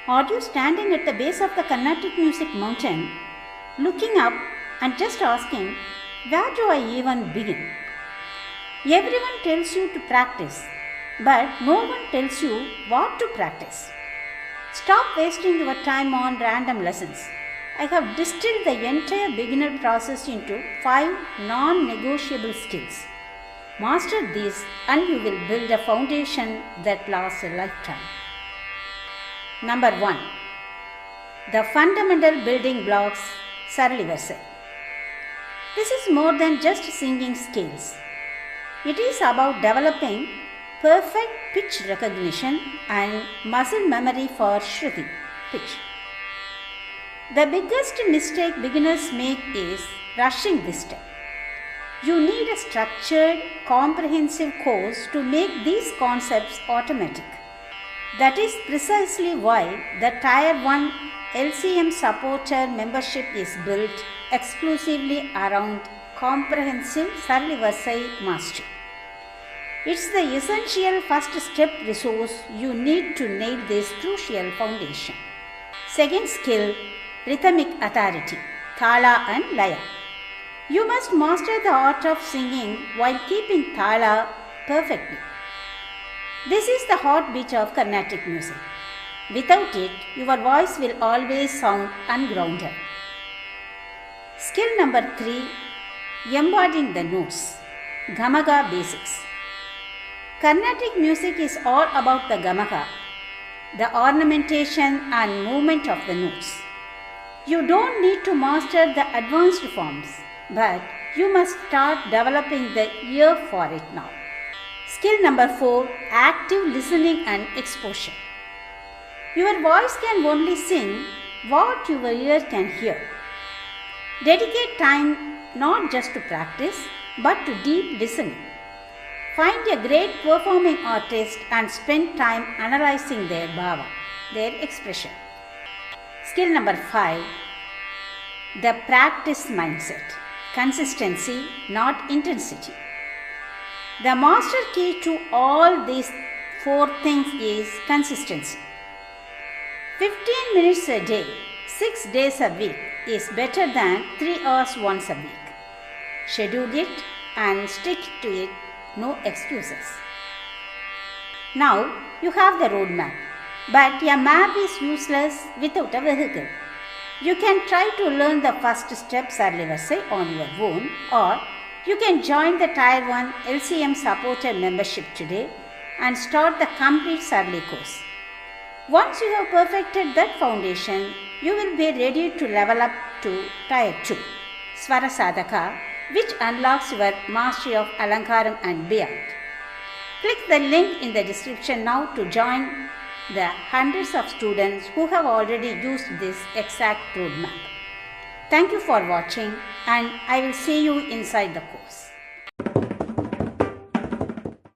Are you standing at the base of the Carnatic music mountain, looking up and just asking, where do I even begin? Everyone tells you to practice, but no one tells you what to practice. Stop wasting your time on random lessons. I have distilled the entire beginner process into 5 non-negotiable skills. Master these and you will build a foundation that lasts a lifetime. Number 1. The fundamental building blocks, Sarali Varisai. This is more than just singing skills. It is about developing perfect pitch recognition and muscle memory for Shruti, pitch. The biggest mistake beginners make is rushing this step. You need a structured, comprehensive course to make these concepts automatic. That is precisely why the Tier 1 LCM supporter membership is built exclusively around comprehensive Sarali Varisai mastery. It's the essential first step resource you need to nail this crucial foundation. Second skill, Rhythmic authority, Tala and Laya. You must master the art of singing while keeping Tala perfectly. This is the heartbeat of Carnatic music. Without it, your voice will always sound ungrounded. Skill number 3, Embodying the notes, Gamaka basics. Carnatic music is all about the Gamaka, the ornamentation and movement of the notes. You don't need to master the advanced forms, but you must start developing the ear for it now. Skill number 4, active listening and exposure. Your voice can only sing what your ear can hear. Dedicate time not just to practice, but to deep listening. Find a great performing artist and spend time analyzing their bhava, their expression. Skill number 5, the practice mindset. Consistency, not intensity. The master key to all these 4 things is consistency. 15 minutes a day, 6 days a week is better than 3 hours once a week. Schedule it and stick to it, no excuses. Now you have the roadmap, but a map is useless without a vehicle. You can try to learn the first step Sarali Varisai on your own, or you can join the Tier 1 LCM supporter membership today and start the complete Sarali course. Once you have perfected that foundation, you will be ready to level up to Tier 2, Swara Sadhaka, which unlocks your mastery of Alankaram and beyond. Click the link in the description now to join the hundreds of students who have already used this exact roadmap. Thank you for watching, and I will see you inside the course.